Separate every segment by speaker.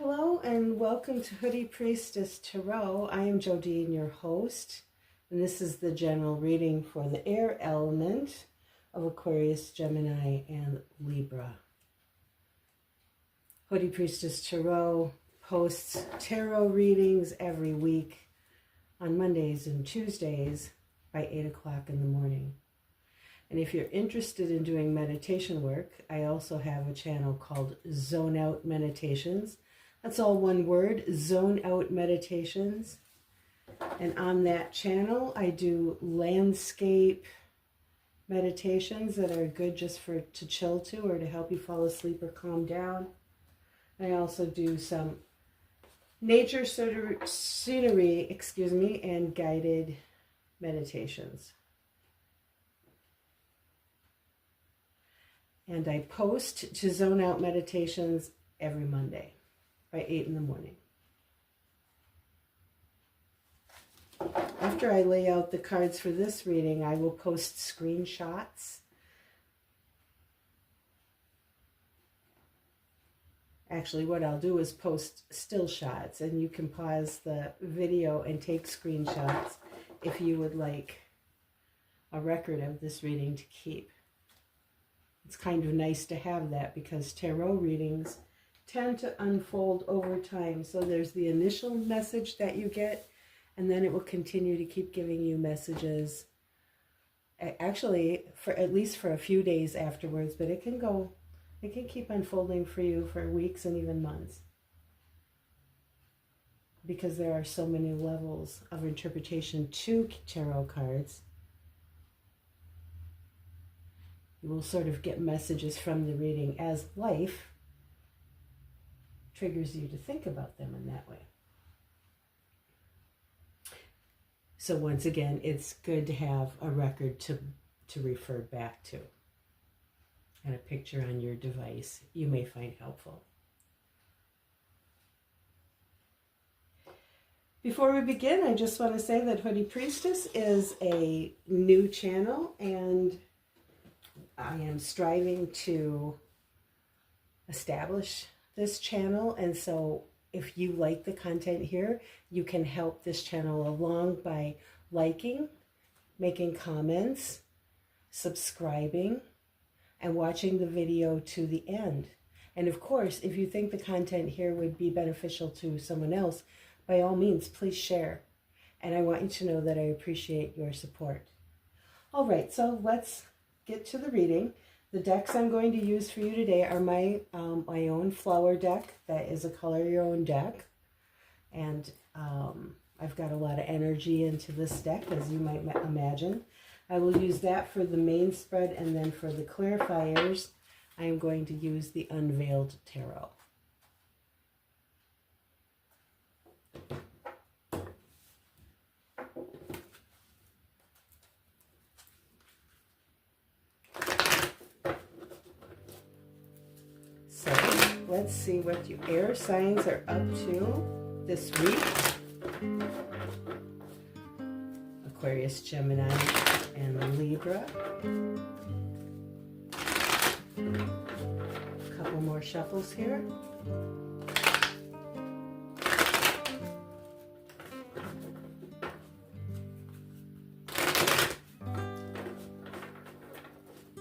Speaker 1: Hello and welcome to Hoodie Priestess Tarot. I am Jodine, your host, and this is the general reading for the air element of Aquarius, Gemini, and Libra. Hoodie Priestess Tarot posts tarot readings every week on Mondays and Tuesdays by 8 o'clock in the morning. And if you're interested in doing meditation work, I also have a channel called Zone Out Meditations. That's all one word, Zone Out Meditations. And on that channel, I do landscape meditations that are good just to chill to or to help you fall asleep or calm down. I also do some nature scenery, and guided meditations. And I post to Zone Out Meditations every Monday by 8 in the morning. After I lay out the cards for this reading, I will post screenshots. Actually, what I'll do is post still shots, and you can pause the video and take screenshots if you would like a record of this reading to keep. It's kind of nice to have that because tarot readings tend to unfold over time. So there's the initial message that you get, and then it will continue to keep giving you messages, actually, for at least for a few days afterwards, but it can keep unfolding for you for weeks and even months, because there are so many levels of interpretation to tarot cards. You will sort of get messages from the reading as life triggers you to think about them in that way. So once again, it's good to have a record to refer back to and a picture on your device you may find helpful. Before we begin, I just want to say that Hoodie Priestess is a new channel, and I am striving to establish this channel, and so if you like the content here, you can help this channel along by liking, making comments, subscribing, and watching the video to the end. And of course, if you think the content here would be beneficial to someone else, by all means, please share. And I want you to know that I appreciate your support. All right, so let's get to the reading. The decks I'm going to use for you today are my own flower deck. That is a color your own deck. And I've got a lot of energy into this deck, as you might imagine. I will use that for the main spread, and then for the clarifiers, I am going to use the Unveiled Tarot. Let's see what your air signs are up to this week. Aquarius, Gemini, and Libra. A couple more shuffles here.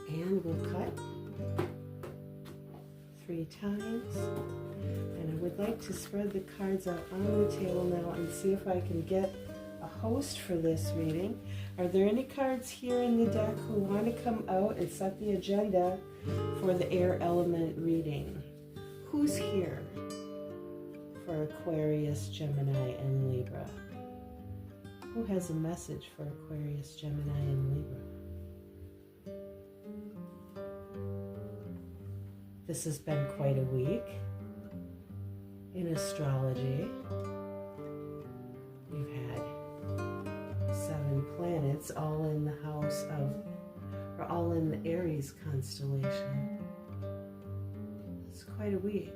Speaker 1: And we'll cut 3 times, and I would like to spread the cards out on the table now and see if I can get a host for this reading. Are there any cards here in the deck who want to come out and set the agenda for the air element reading? Who's here for Aquarius, Gemini, and Libra? Who has a message for Aquarius, Gemini, and Libra? This has been quite a week in astrology. We've had 7 planets all in the house of, or all in the Aries constellation. It's quite a week.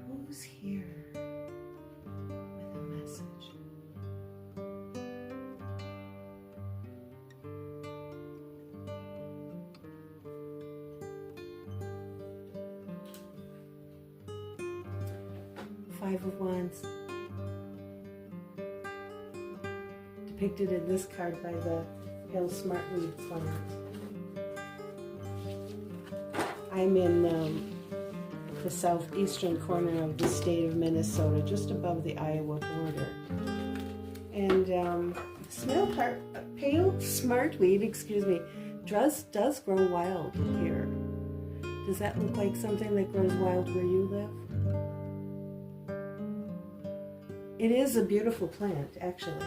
Speaker 1: Who's here with a message? Five of Wands. Depicted in this card by the pale smartweed plant. I'm in the southeastern corner of the state of Minnesota, just above the Iowa border. And pale smartweed, excuse me, does grow wild here. Does that look like something that grows wild where you live? It is a beautiful plant, actually.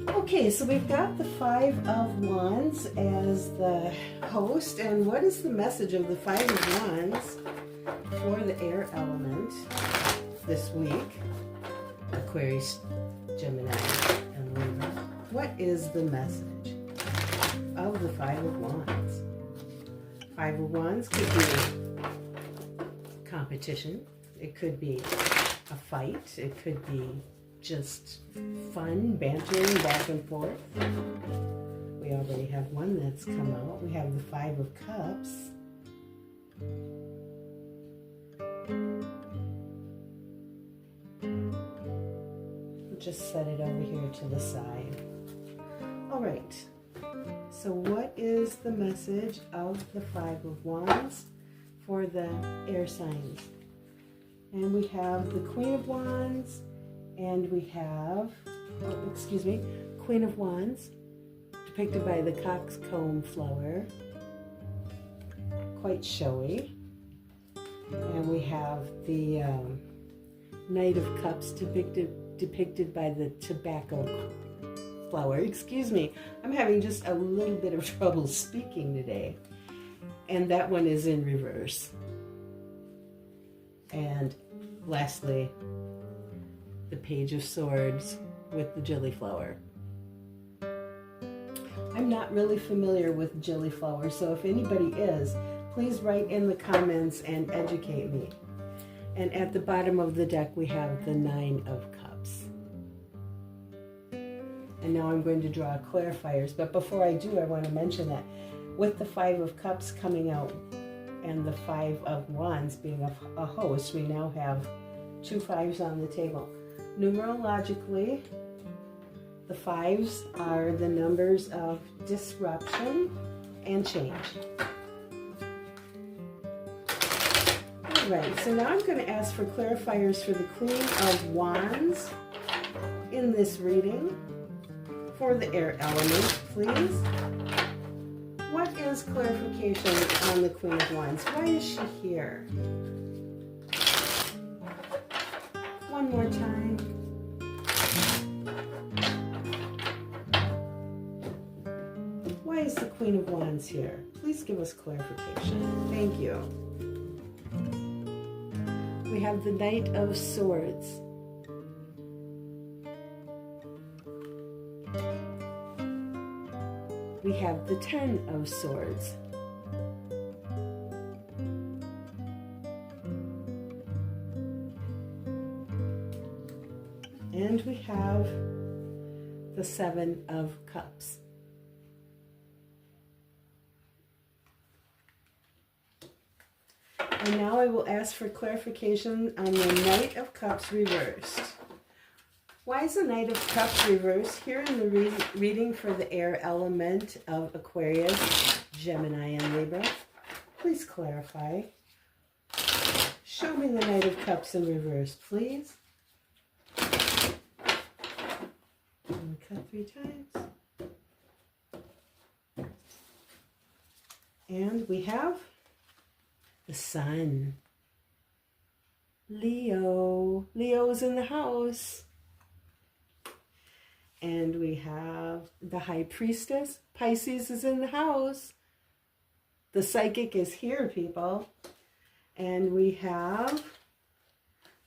Speaker 1: Okay, so we've got the Five of Wands as the host, and what is the message of the Five of Wands for the air element this week? Aquarius, Gemini, and Libra. What is the message of the Five of Wands? Five of Wands could be competition. It could be a fight. It could be just fun, bantering back and forth. We already have one that's come out. We have the Five of Cups. We'll just set it over here to the side. All right. So what is the message of the Five of Wands for the air signs? And we have the Queen of Wands, and we have, Queen of Wands, depicted by the coxcomb flower, quite showy. And we have the Knight of Cups, depicted by the tobacco flower. Excuse me, I'm having just a little bit of trouble speaking today. And that one is in reverse. And lastly, the Page of Swords with the gilliflower. I'm not really familiar with gilliflower, so if anybody is, please write in the comments and educate me. And at the bottom of the deck, we have the Nine of Cups. And now I'm going to draw clarifiers. But before I do, I want to mention that with the Five of Cups coming out and the Five of Wands being a host, we now have two fives on the table. Numerologically, the fives are the numbers of disruption and change. All right, so now I'm going to ask for clarifiers for the Queen of Wands in this reading for the air element, please. What is clarification on the Queen of Wands? Why is she here? One more time. Why is the Queen of Wands here? Please give us clarification. Thank you. We have the Knight of Swords. We have the Ten of Swords. And we have the Seven of Cups. And now I will ask for clarification on the Knight of Cups reversed. Why is the Knight of Cups reversed here in the reading for the air element of Aquarius, Gemini, and Libra? Please clarify. Show me the Knight of Cups in reverse, please. And cut 3 times. And we have the Sun. Leo. Leo's in the house. And we have the High Priestess. Pisces is in the house. The Psychic is here, people. And we have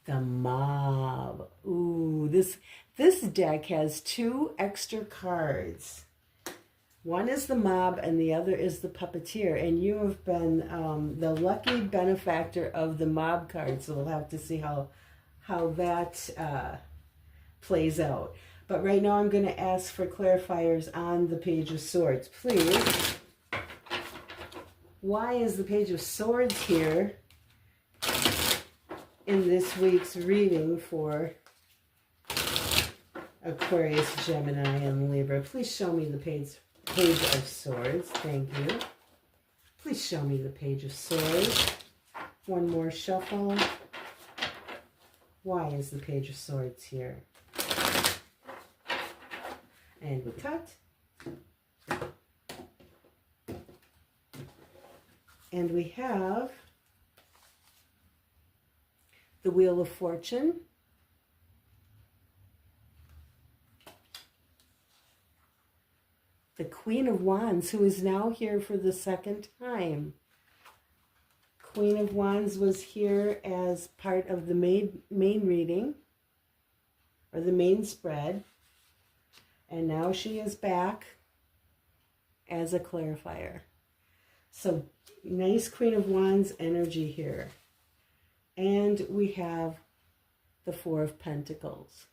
Speaker 1: the Mob. Ooh, this deck has 2 extra cards. One is the Mob and the other is the Puppeteer. And you have been the lucky benefactor of the Mob card. So we'll have to see how that plays out. But right now I'm going to ask for clarifiers on the Page of Swords. Please. Why is the Page of Swords here in this week's reading for Aquarius, Gemini, and Libra. Please show me the Page of Swords. Thank you. Please show me the Page of Swords. One more shuffle. Why is the Page of Swords here? And we cut. And we have the Wheel of Fortune. The Queen of Wands, who is now here for the second time. Queen of Wands was here as part of the main reading, or the main spread. And now she is back as a clarifier. So nice Queen of Wands energy here. And we have the Four of Pentacles.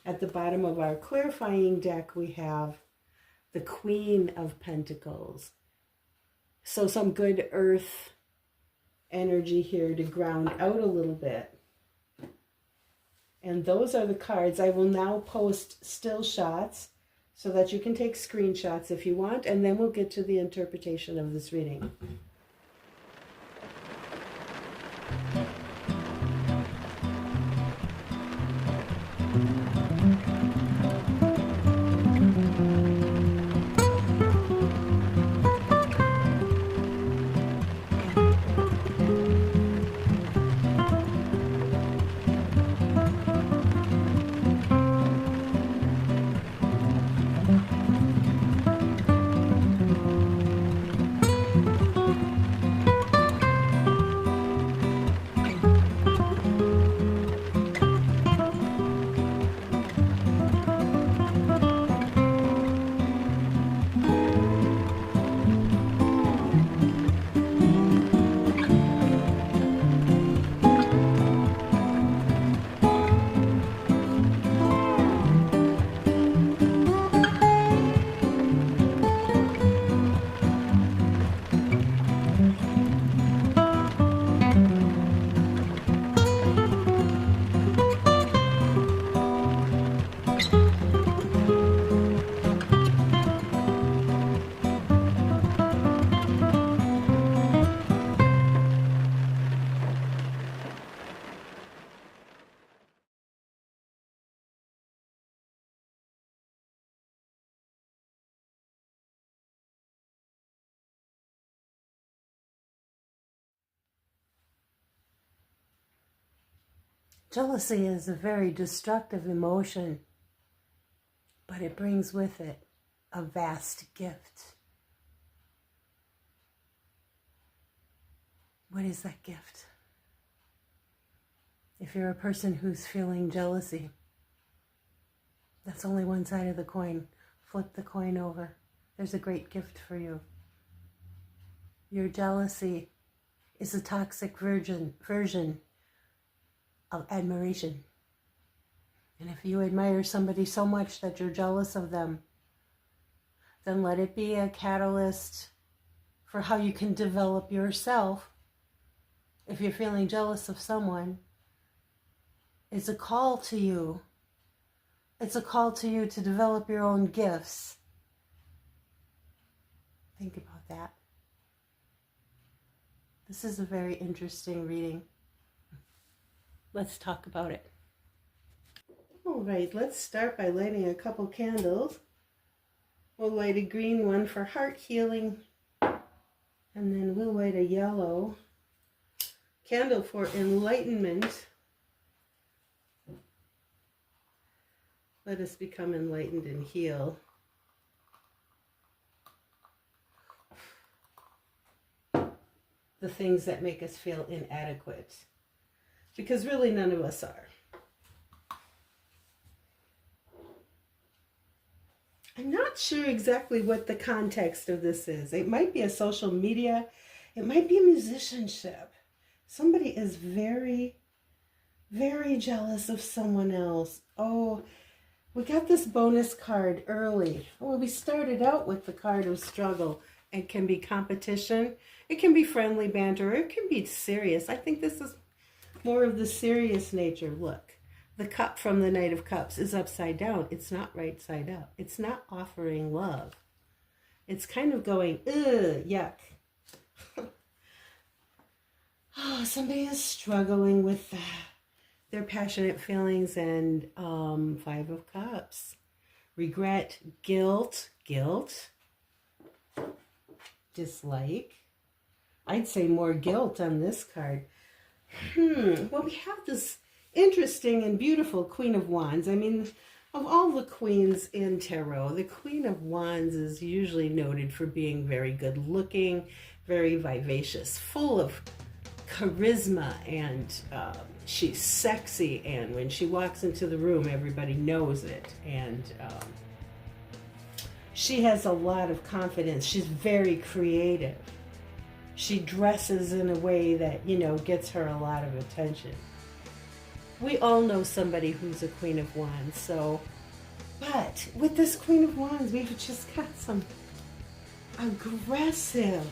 Speaker 1: At the bottom of our clarifying deck, we have the Queen of Pentacles. So some good earth energy here to ground out a little bit. And those are the cards. I will now post still shots so that you can take screenshots if you want, and then we'll get to the interpretation of this reading. Jealousy is a very destructive emotion, but it brings with it a vast gift. What is that gift? If you're a person who's feeling jealousy, that's only one side of the coin. Flip the coin over. There's a great gift for you. Your jealousy is a toxic version of admiration. And if you admire somebody so much that you're jealous of them, then let it be a catalyst for how you can develop yourself. If you're feeling jealous of someone, it's a call to you. It's a call to you to develop your own gifts. Think about that. This is a very interesting reading. Let's talk about it. All right, let's start by lighting a couple candles. We'll light a green one for heart healing, and then we'll light a yellow candle for enlightenment. Let us become enlightened and heal. The things that make us feel inadequate. Because really none of us are. I'm not sure exactly what the context of this is. It might be a social media. It might be a musicianship. Somebody is very, very jealous of someone else. Oh, we got this bonus card early. Oh, we started out with the card of struggle. It can be competition. It can be friendly banter. It can be serious. I think this is more of the serious nature. Look, the cup from the Knight of Cups is upside down. It's not right side up. It's not offering love. It's kind of going, ugh, yuck. Oh, somebody is struggling with their passionate feelings. And Five of Cups. Regret, guilt, dislike. I'd say more guilt on this card. Well, we have this interesting and beautiful Queen of Wands. I mean, of all the queens in tarot, the Queen of Wands is usually noted for being very good looking, very vivacious, full of charisma, and she's sexy, and when she walks into the room, everybody knows it. And she has a lot of confidence. She's very creative. She dresses in a way that, you know, gets her a lot of attention. We all know somebody who's a Queen of Wands, so, but with this Queen of Wands, we've just got some aggressive,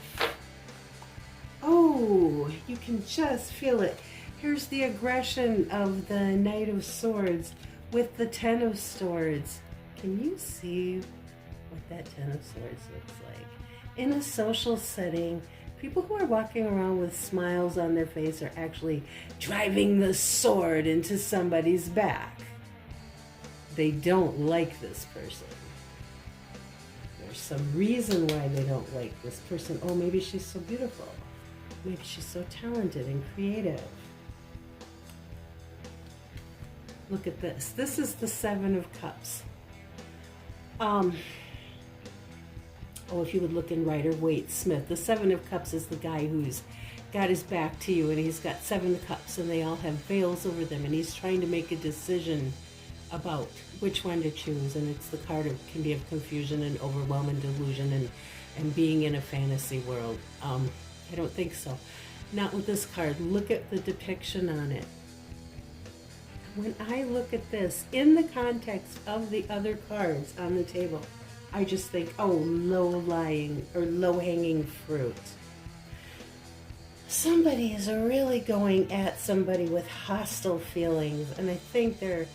Speaker 1: oh, you can just feel it. Here's the aggression of the Knight of Swords with the Ten of Swords. Can you see what that Ten of Swords looks like? In a social setting, people who are walking around with smiles on their face are actually driving the sword into somebody's back. They don't like this person. There's some reason why they don't like this person. Oh, maybe she's so beautiful. Maybe she's so talented and creative. Look at this. This is the Seven of Cups. Oh, if you would look in Rider-Waite Smith, the Seven of Cups is the guy who's got his back to you, and he's got 7 cups, and they all have veils over them, and he's trying to make a decision about which one to choose. And it's the card of, can be of confusion and overwhelm and delusion and being in a fantasy world. I don't think so. Not with this card. Look at the depiction on it. When I look at this in the context of the other cards on the table, I just think, oh, low-lying or low-hanging fruit. Somebody is really going at somebody with hostile feelings, and I think they're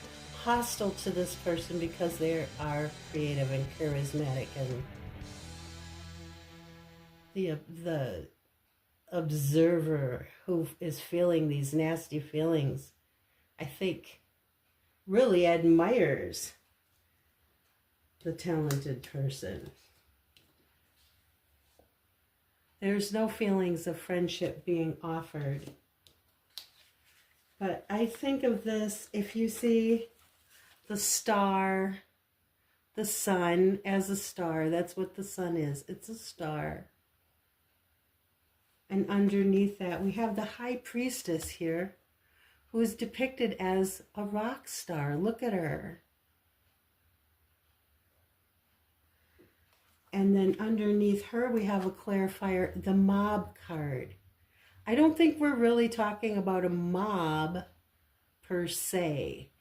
Speaker 1: hostile to this person because they are creative and charismatic, and the observer who is feeling these nasty feelings, I think, really admires the talented person. There's no feelings of friendship being offered. But I think of this, if you see the star, the sun as a star, that's what the sun is. It's a star. And underneath that, we have the High Priestess here, who is depicted as a rock star. Look at her. And then underneath her, we have a clarifier, the Mob card. I don't think we're really talking about a mob per se.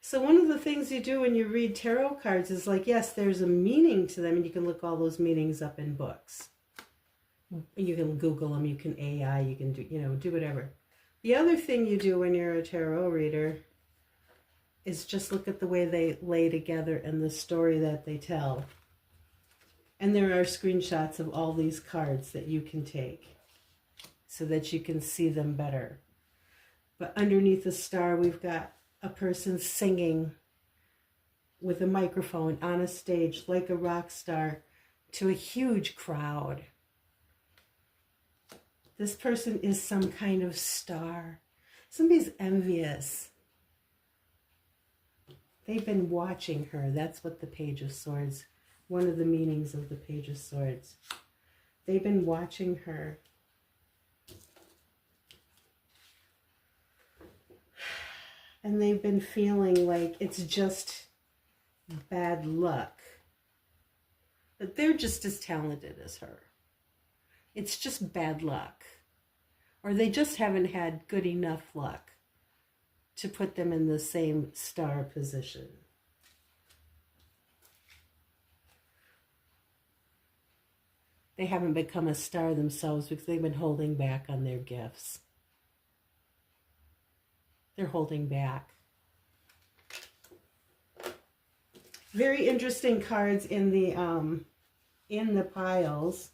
Speaker 1: So one of the things you do when you read tarot cards is like, yes, there's a meaning to them, and you can look all those meanings up in books. You can Google them, you can AI, you can do, do whatever. The other thing you do when you're a tarot reader is just look at the way they lay together and the story that they tell. And there are screenshots of all these cards that you can take so that you can see them better. But underneath the star, we've got a person singing with a microphone on a stage like a rock star to a huge crowd. This person is some kind of star. Somebody's envious. They've been watching her. That's what the Page of Swords, one of the meanings of the Page of Swords. They've been watching her. And they've been feeling like it's just bad luck. That they're just as talented as her. It's just bad luck. Or they just haven't had good enough luck to put them in the same star position. They haven't become a star themselves because they've been holding back on their gifts. They're holding back. Very interesting cards in the piles.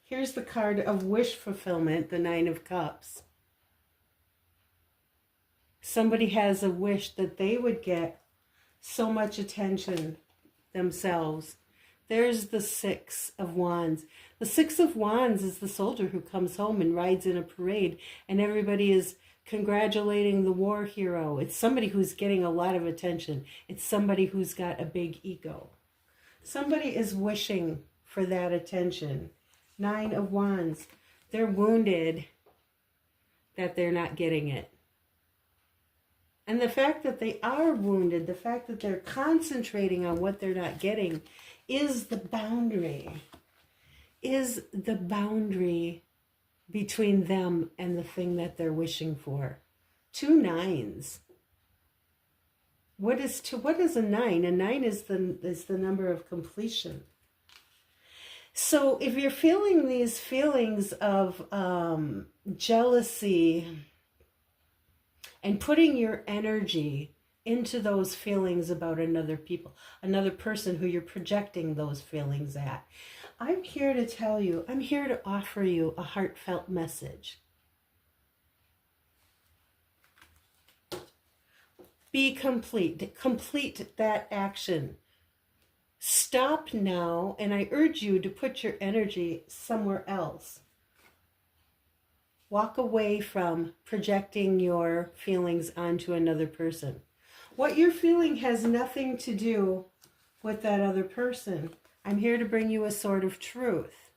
Speaker 1: Here's the card of wish fulfillment, the Nine of Cups. Somebody has a wish that they would get so much attention themselves. There's the Six of Wands. The Six of Wands is the soldier who comes home and rides in a parade, and everybody is congratulating the war hero. It's somebody who's getting a lot of attention. It's somebody who's got a big ego. Somebody is wishing for that attention. Nine of Wands. They're wounded that they're not getting it. And the fact that they are wounded, the fact that they're concentrating on what they're not getting is the boundary. Is the boundary between them and the thing that they're wishing for. Two nines. What is a nine? A nine is the number of completion. So if you're feeling these feelings of jealousy and putting your energy into those feelings about another person who you're projecting those feelings at, I'm here to tell you, I'm here to offer you a heartfelt message. Be complete. Complete that action. Stop now, and I urge you to put your energy somewhere else. Walk away from projecting your feelings onto another person. What you're feeling has nothing to do with that other person. I'm here to bring you a sword of truth.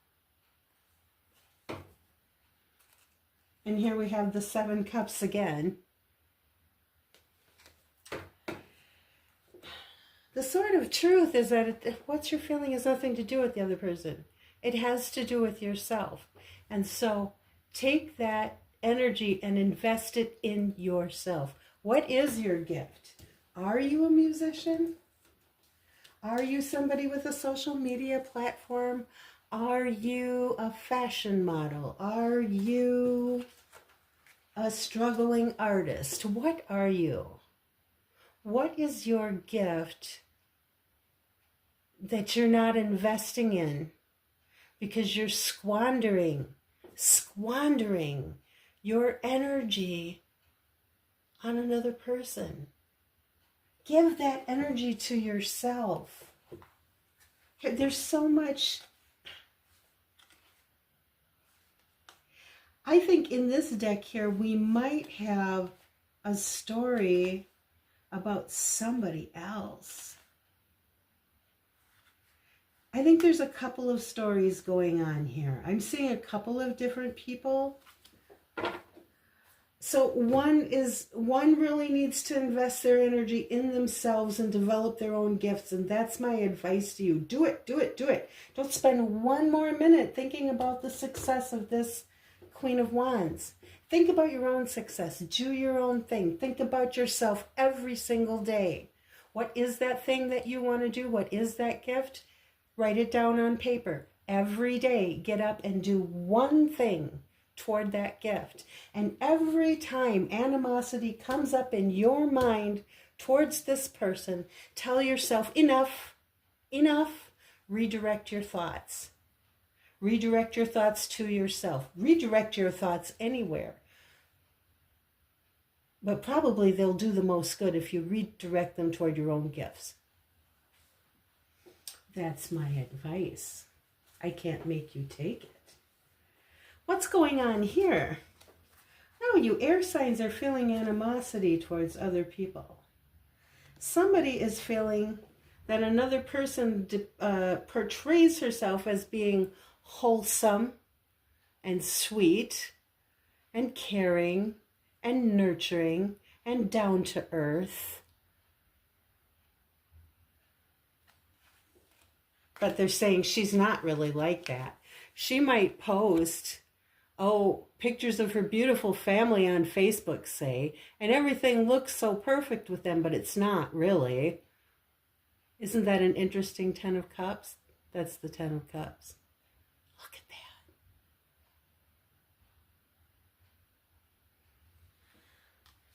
Speaker 1: And here we have the Seven Cups again. The sword of truth is that what you're feeling has nothing to do with the other person. It has to do with yourself. And so take that energy and invest it in yourself. What is your gift? Are you a musician? Are you somebody with a social media platform? Are you a fashion model? Are you a struggling artist? What are you? What is your gift that you're not investing in because you're squandering your energy on another person? Give that energy to yourself. There's so much. I think in this deck here, we might have a story about somebody else. I think there's a couple of stories going on here. I'm seeing a couple of different people. So one really needs to invest their energy in themselves and develop their own gifts. And that's my advice to you. Do it, do it, do it. Don't spend one more minute thinking about the success of this Queen of Wands. Think about your own success. Do your own thing. Think about yourself every single day. What is that thing that you want to do? What is that gift? Write it down on paper. Every day, get up and do one thing toward that gift. And every time animosity comes up in your mind towards this person, tell yourself, enough, enough. Redirect your thoughts. Redirect your thoughts to yourself. Redirect your thoughts anywhere. But probably they'll do the most good if you redirect them toward your own gifts. That's my advice. I can't make you take it. What's going on here? Oh, you air signs are feeling animosity towards other people. Somebody is feeling that another person portrays herself as being wholesome and sweet and caring and nurturing and down to earth. But they're saying she's not really like that. She might post, pictures of her beautiful family on Facebook, say, and everything looks so perfect with them, but it's not really. Isn't that an interesting Ten of Cups? That's the Ten of Cups. Look at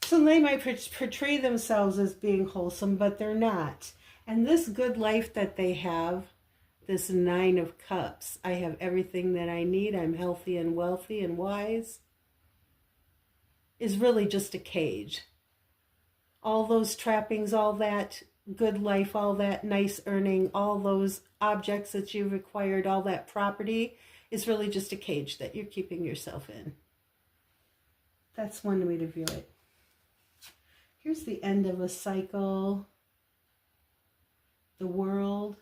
Speaker 1: that. So they might portray themselves as being wholesome, but they're not. And this good life that they have, this Nine of Cups, I have everything that I need, I'm healthy and wealthy and wise, is really just a cage. All those trappings, all that good life, all that nice earning, all those objects that you've acquired, all that property is really just a cage that you're keeping yourself in. That's one way to view it. Here's the end of a cycle, the world.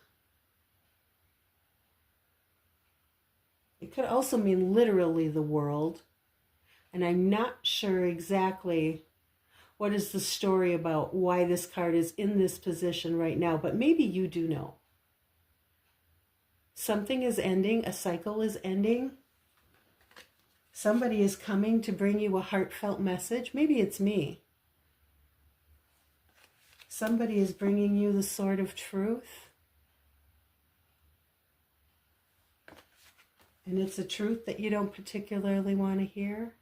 Speaker 1: It could also mean literally the world. And I'm not sure exactly what is the story about why this card is in this position right now, but maybe you do know. Something is ending, a cycle is ending. Somebody is coming to bring you a heartfelt message. Maybe it's me. Somebody is bringing you the sword of truth. And it's a truth that you don't particularly want to hear.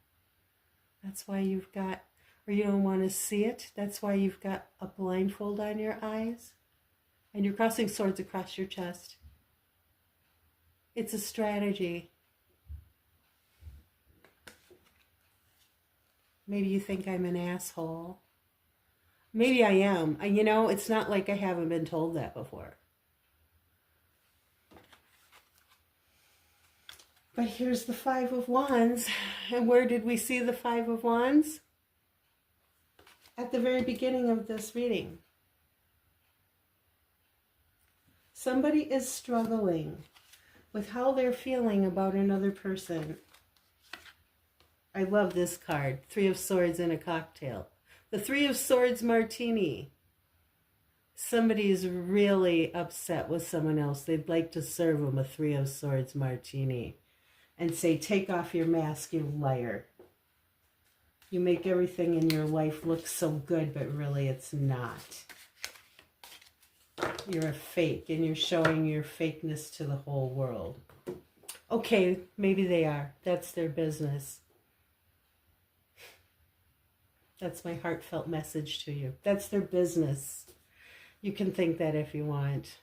Speaker 1: That's why you've got, or you don't want to see it. That's why you've got a blindfold on your eyes. And you're crossing swords across your chest. It's a strategy. Maybe you think I'm an asshole. Maybe I am. You know, it's not like I haven't been told that before. But here's the Five of Wands. And where did we see the Five of Wands? At the very beginning of this reading. Somebody is struggling with how they're feeling about another person. I love this card. Three of Swords in a cocktail. The Three of Swords martini. Somebody is really upset with someone else. They'd like to serve them a Three of Swords martini and say, take off your mask, you liar. You make everything in your life look so good, but really it's not. You're a fake, and you're showing your fakeness to the whole world. Okay, maybe they are. That's their business. That's my heartfelt message to you. That's their business. You can think that if you want.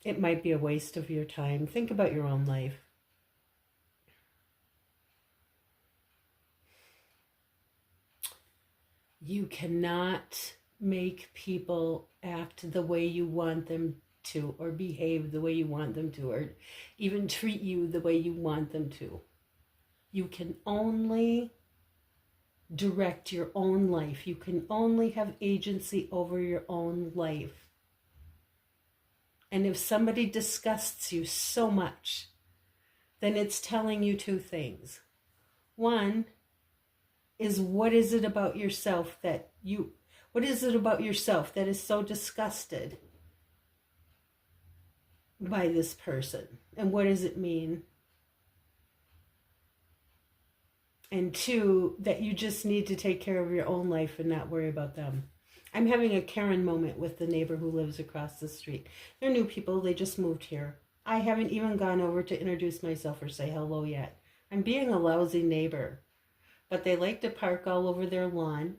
Speaker 1: It might be a waste of your time. Think about your own life. You cannot make people act the way you want them to, or behave the way you want them to, or even treat you the way you want them to. You can only direct your own life. You can only have agency over your own life. And if somebody disgusts you so much, then it's telling you two things. One is, what is it about yourself that is so disgusted by this person? And what does it mean? And two, that you just need to take care of your own life and not worry about them. I'm having a Karen moment with the neighbor who lives across the street. They're new people. They just moved here. I haven't even gone over to introduce myself or say hello yet. I'm being a lousy neighbor. But they like to park all over their lawn.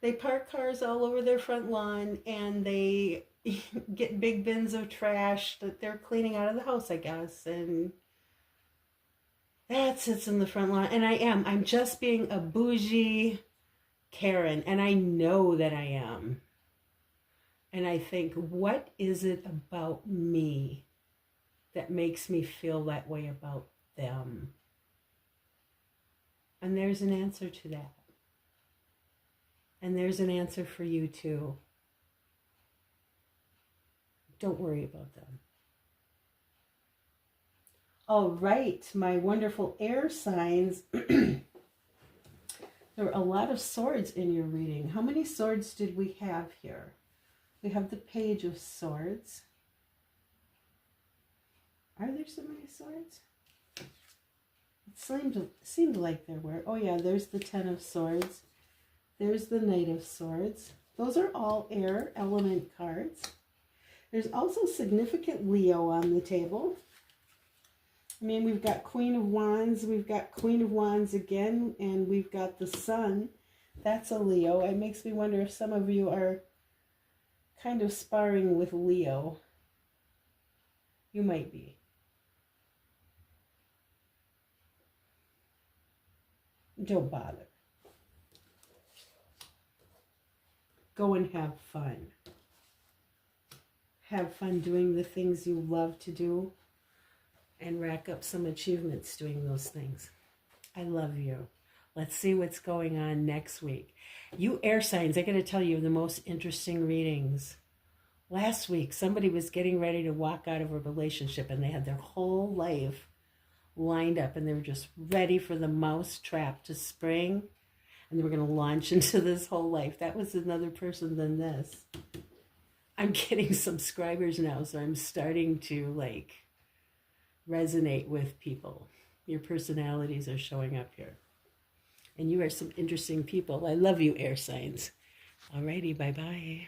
Speaker 1: They park cars all over their front lawn, and they get big bins of trash that they're cleaning out of the house, I guess. And that sits in the front lawn. And I'm just being a bougie Karen, and I know that I am. And I think, what is it about me that makes me feel that way about them? And there's an answer to that. And there's an answer for you too. Don't worry about them. All right, my wonderful air signs. There were a lot of swords in your reading. How many swords did we have here? We have the Page of Swords. Are there so many swords? It seemed like there were. Oh yeah, there's the Ten of Swords. There's the Knight of Swords. Those are all air element cards. There's also significant Leo on the table. I mean, we've got Queen of Wands, we've got Queen of Wands again, and we've got the Sun. That's a Leo. It makes me wonder if some of you are kind of sparring with Leo. You might be. Don't bother. Go and have fun. Have fun doing the things you love to do and rack up some achievements doing those things. I love you. Let's see what's going on next week. You air signs, I got to tell you, the most interesting readings. Last week, somebody was getting ready to walk out of a relationship and they had their whole life lined up and they were just ready for the mouse trap to spring and they were going to launch into this whole life. That was another person than this. I'm getting subscribers now, so I'm starting to like resonate with people. Your personalities are showing up here. And you are some interesting people. I love you, air signs. Alrighty, bye-bye.